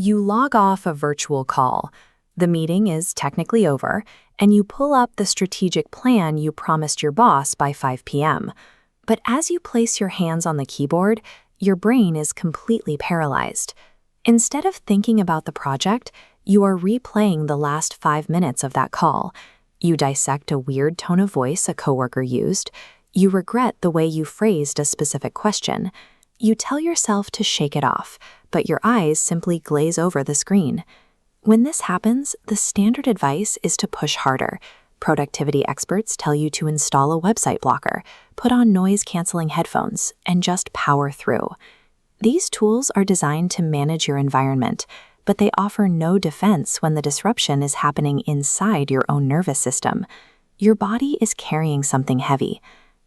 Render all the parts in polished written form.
You log off a virtual call. The meeting is technically over, and you pull up the strategic plan you promised your boss by 5 p.m. But as you place your hands on the keyboard, your brain is completely paralyzed. Instead of thinking about the project, you are replaying the last 5 minutes of that call. You dissect a weird tone of voice a coworker used. You regret the way you phrased a specific question. You tell yourself to shake it off, but your eyes simply glaze over the screen. When this happens, the standard advice is to push harder. Productivity experts tell you to install a website blocker, put on noise-canceling headphones, and just power through. These tools are designed to manage your environment, but they offer no defense when the disruption is happening inside your own nervous system. Your body is carrying something heavy.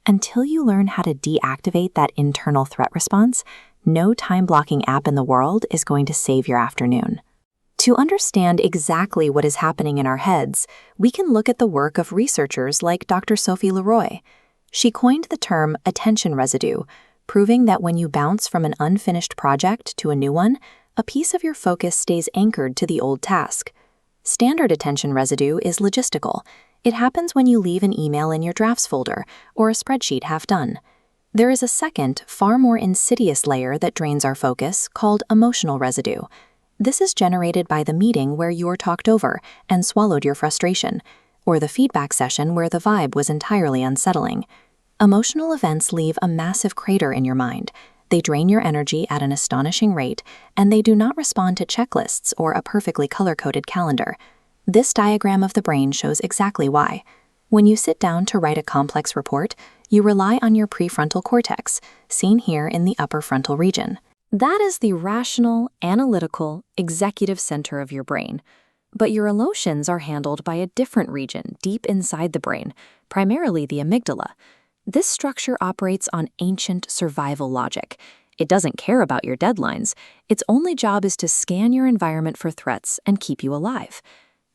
Until you learn how to deactivate that internal threat response, no time-blocking app in the world is going to save your afternoon. To understand exactly what is happening in our heads, we can look at the work of researchers like Dr. Sophie Leroy. She coined the term attention residue, proving that when you bounce from an unfinished project to a new one, a piece of your focus stays anchored to the old task. Standard attention residue is logistical. It happens when you leave an email in your drafts folder or a spreadsheet half done. There is a second, far more insidious layer that drains our focus called emotional residue. This is generated by the meeting where you're talked over and swallowed your frustration, or the feedback session where the vibe was entirely unsettling. Emotional events leave a massive crater in your mind. They drain your energy at an astonishing rate, and they do not respond to checklists or a perfectly color-coded calendar. This diagram of the brain shows exactly why. When you sit down to write a complex report, you rely on your prefrontal cortex, seen here in the upper frontal region. That is the rational, analytical, executive center of your brain. But your emotions are handled by a different region deep inside the brain, primarily the amygdala. This structure operates on ancient survival logic. It doesn't care about your deadlines. Its only job is to scan your environment for threats and keep you alive.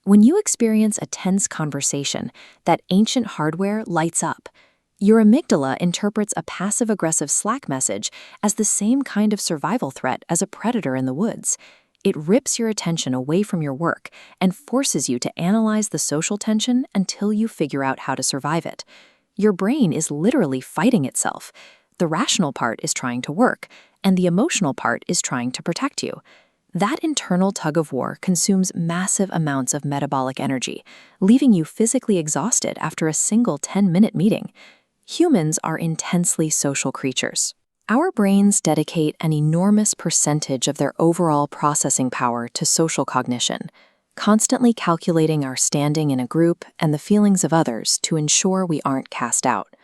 When you experience a tense conversation, that ancient hardware lights up. Your amygdala interprets a passive-aggressive Slack message as the same kind of survival threat as a predator in the woods. It rips your attention away from your work and forces you to analyze the social tension until you figure out how to survive it. Your brain is literally fighting itself. The rational part is trying to work, and the emotional part is trying to protect you. That internal tug-of-war consumes massive amounts of metabolic energy, leaving you physically exhausted after a single 10-minute meeting. Humans are intensely social creatures. Our brains dedicate an enormous percentage of their overall processing power to social cognition, constantly calculating our standing in a group and the feelings of others to ensure we aren't cast out.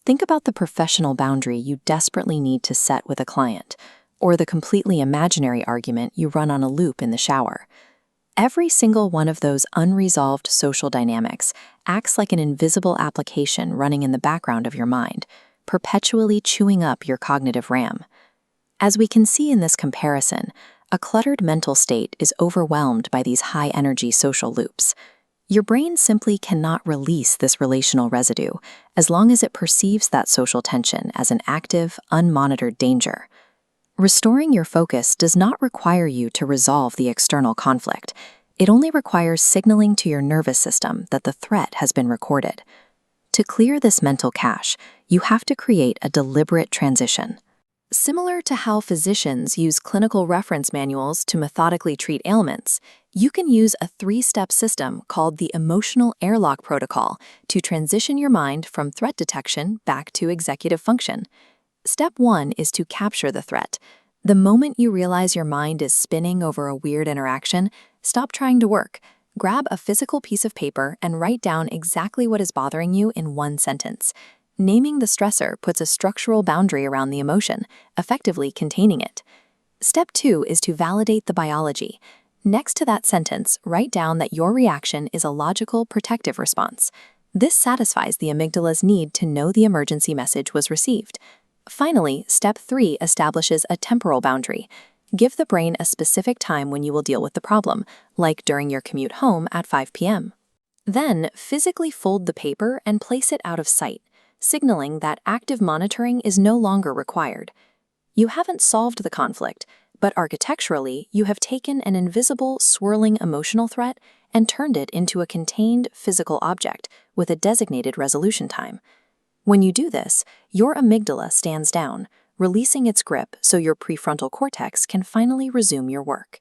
Think about the professional boundary you desperately need to set with a client, or the completely imaginary argument you run on a loop in the shower. Every single one of those unresolved social dynamics acts like an invisible application running in the background of your mind, perpetually chewing up your cognitive RAM. As we can see in this comparison, a cluttered mental state is overwhelmed by these high-energy social loops. Your brain simply cannot release this relational residue as long as it perceives that social tension as an active, unmonitored danger. Restoring your focus does not require you to resolve the external conflict. It only requires signaling to your nervous system that the threat has been recorded. To clear this mental cache, you have to create a deliberate transition. Similar to how physicians use clinical reference manuals to methodically treat ailments, you can use a 3-step system called the Emotional Airlock Protocol to transition your mind from threat detection back to executive function. Step 1 is to capture the threat. The moment you realize your mind is spinning over a weird interaction, stop trying to work. Grab a physical piece of paper and write down exactly what is bothering you in one sentence. Naming the stressor puts a structural boundary around the emotion, effectively containing it. Step 2 is to validate the biology. Next to that sentence, write down that your reaction is a logical, protective response. This satisfies the amygdala's need to know the emergency message was received. Finally, Step 3 establishes a temporal boundary. Give the brain a specific time when you will deal with the problem, like during your commute home at 5 p.m. Then, physically fold the paper and place it out of sight, signaling that active monitoring is no longer required. You haven't solved the conflict, But architecturally, you have taken an invisible, swirling emotional threat and turned it into a contained physical object with a designated resolution time. When you do this, your amygdala stands down, releasing its grip so your prefrontal cortex can finally resume your work.